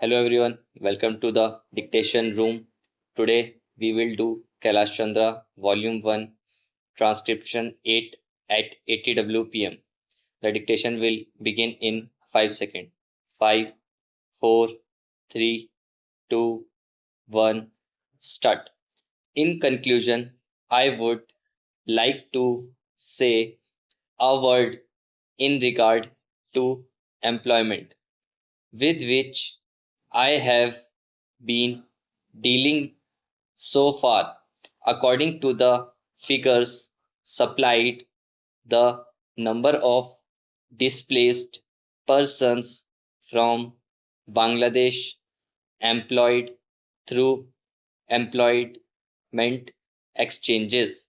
Hello everyone, welcome to the dictation room. Today we will do Kailash Chandra Volume 1 Transcription 8 at 80 WPM. The dictation will begin in 5 seconds. 5, 4, 3, 2, 1, start. In conclusion, I would like to say a word in regard to employment, with which I have been dealing so far. According to the figures supplied, the number of displaced persons from Bangladesh employed through employment exchanges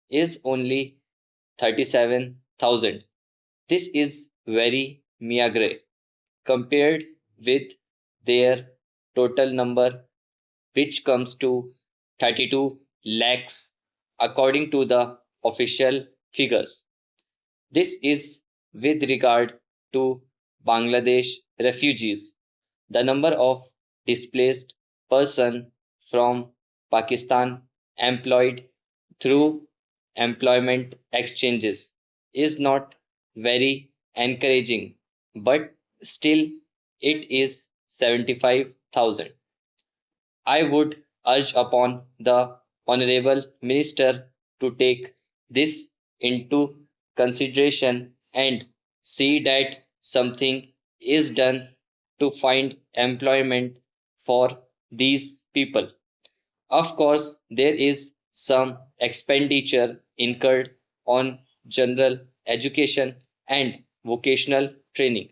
is only 37,000. This is very meagre compared with their total number, which comes to 32 lakhs according to the official figures. This is with regard to Bangladesh refugees. The number of displaced persons from Pakistan employed through employment exchanges is not very encouraging, but still it is 75,000. I would urge upon the Honorable Minister to take this into consideration and see that something is done to find employment for these people. Of course, there is some expenditure incurred on general education and vocational training.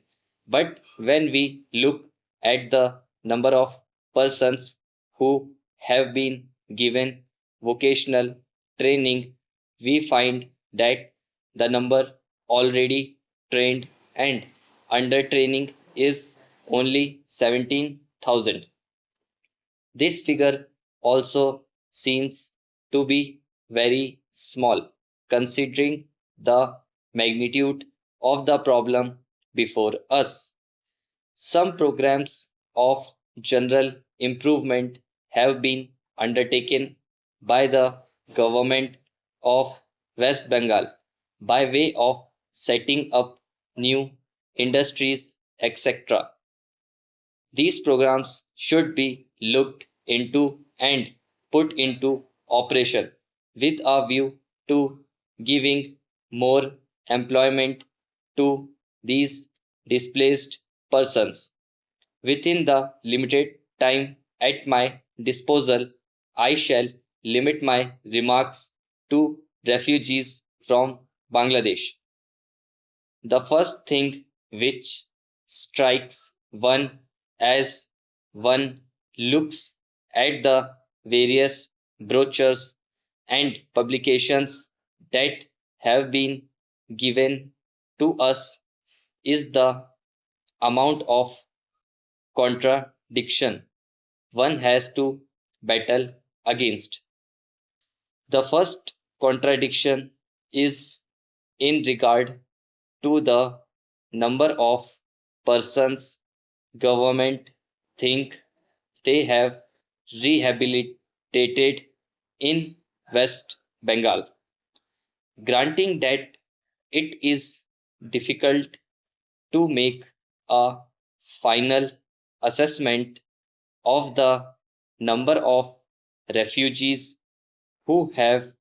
But when we look at the number of persons who have been given vocational training, we find that the number already trained and under training is only 17,000. This figure also seems to be very small, considering the magnitude of the problem before us. Some programs of general improvement have been undertaken by the government of West Bengal by way of setting up new industries, etc. These programs should be looked into and put into operation with a view to giving more employment to these displaced persons. Within the limited time at my disposal, I shall limit my remarks to refugees from Bangladesh. The first thing which strikes one as one looks at the various brochures and publications that have been given to us is the amount of contradiction one has to battle against. The first contradiction is in regard to the number of persons government think they have rehabilitated in West Bengal. Granting that it is difficult to make a final assessment of the number of refugees who have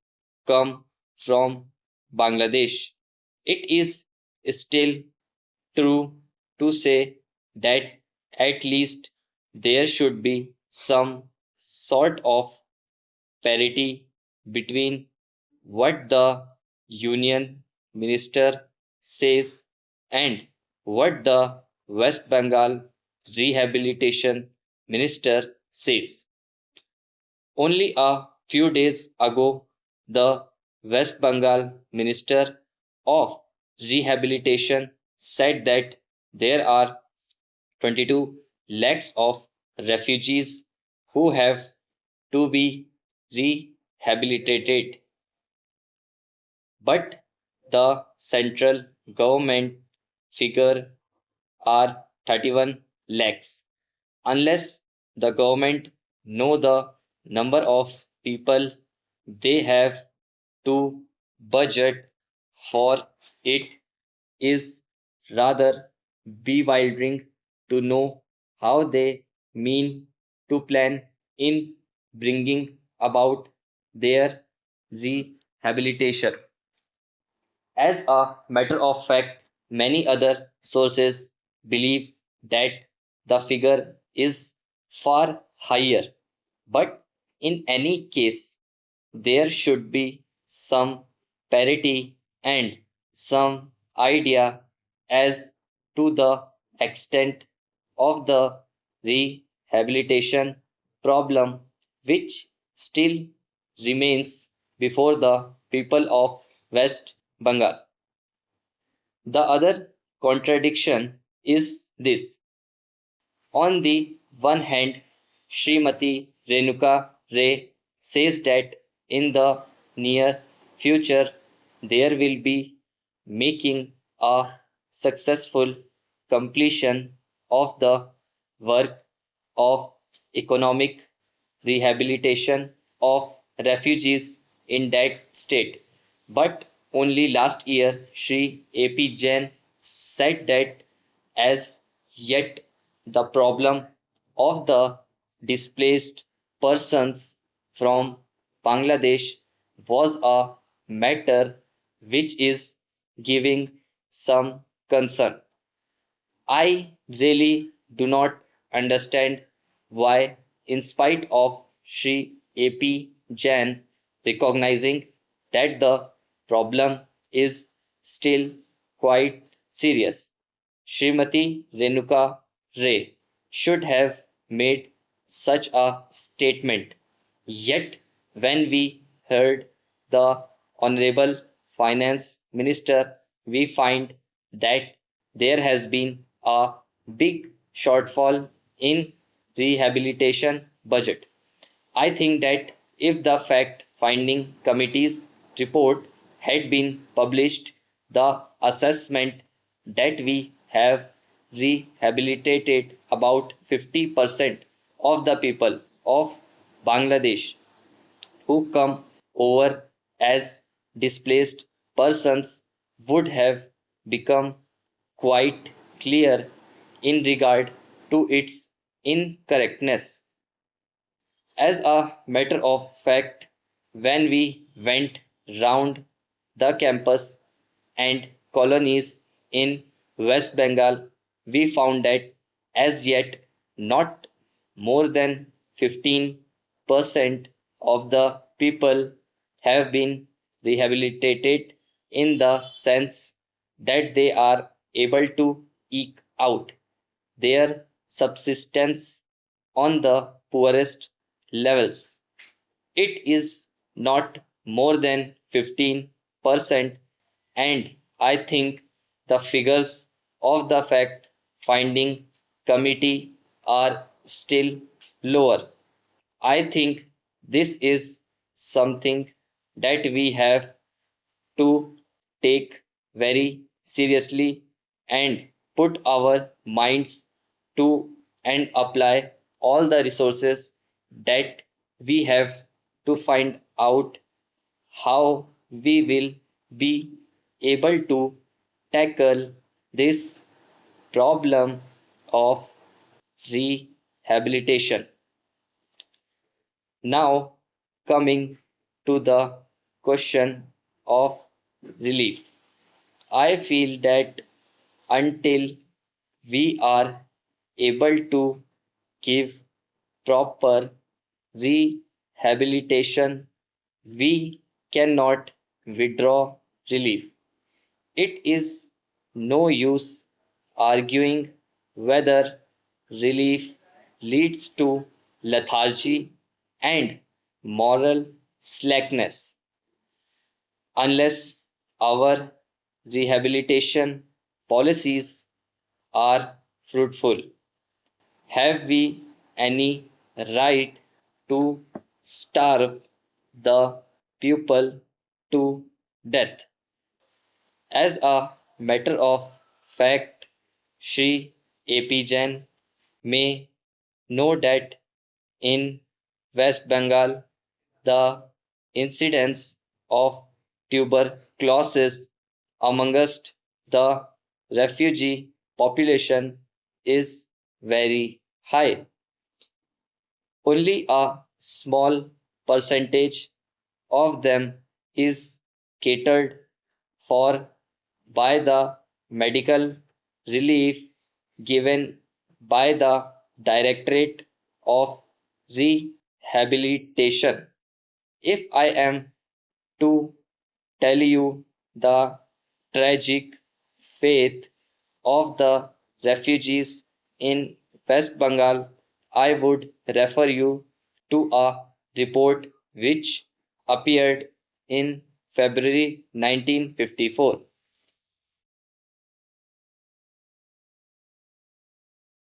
come from Bangladesh, it is still true to say that at least there should be some sort of parity between what the Union Minister says and what the West Bengal Rehabilitation Minister says. Only a few days ago, the West Bengal Minister of Rehabilitation said that there are 22 lakhs of refugees who have to be rehabilitated. But the central government figure are 31 lakhs. unless the government know the number of people they have to budget for. It is rather bewildering to know how they mean to plan in bringing about their rehabilitation. As a matter of fact, many other sources believe that the figure is far higher, but in any case, there should be some parity and some idea as to the extent of the rehabilitation problem which still remains before the people of West Bengal. The other contradiction is this: on the one hand, Srimati Renuka Ray says that in the near future there will be making a successful completion of the work of economic rehabilitation of refugees in that state. But only last year Sri A.P. Jain said that as yet the problem of the displaced persons from Bangladesh was a matter which is giving some concern. I really do not understand why, in spite of Sri A.P. Jain recognizing that the problem is still quite serious, Srimati Renuka Ray should have made such a statement. Yet, when we heard the Honorable Finance Minister, we find that there has been a big shortfall in rehabilitation budget. I think that if the fact finding committee's report had been published, the assessment that we have rehabilitated about 50% of the people of Bangladesh who come over as displaced persons would have become quite clear in regard to its incorrectness. As a matter of fact, when we went round the campus and colonies in West Bengal, we found that as yet not more than 15% of the people have been rehabilitated in the sense that they are able to eke out their subsistence on the poorest levels. It is not more than 15%, and I think the figures of the fact finding committee are still lower. I think this is something that we have to take very seriously and put our minds to and apply all the resources that we have to find out how we will be able to tackle this problem of rehabilitation. Now, coming to the question of relief, I feel that until we are able to give proper rehabilitation, we cannot withdraw relief. It is no use arguing whether relief leads to lethargy and moral slackness unless our rehabilitation policies are fruitful. Have we any right to starve the pupil to death? As a matter of fact, Sri A.P. Jain may know that in West Bengal, the incidence of tuberculosis amongst the refugee population is very high. Only a small percentage of them is catered for by the medical relief given by the Directorate of Rehabilitation. If I am to tell you the tragic fate of the refugees in West Bengal, I would refer you to a report which appeared in February 1954.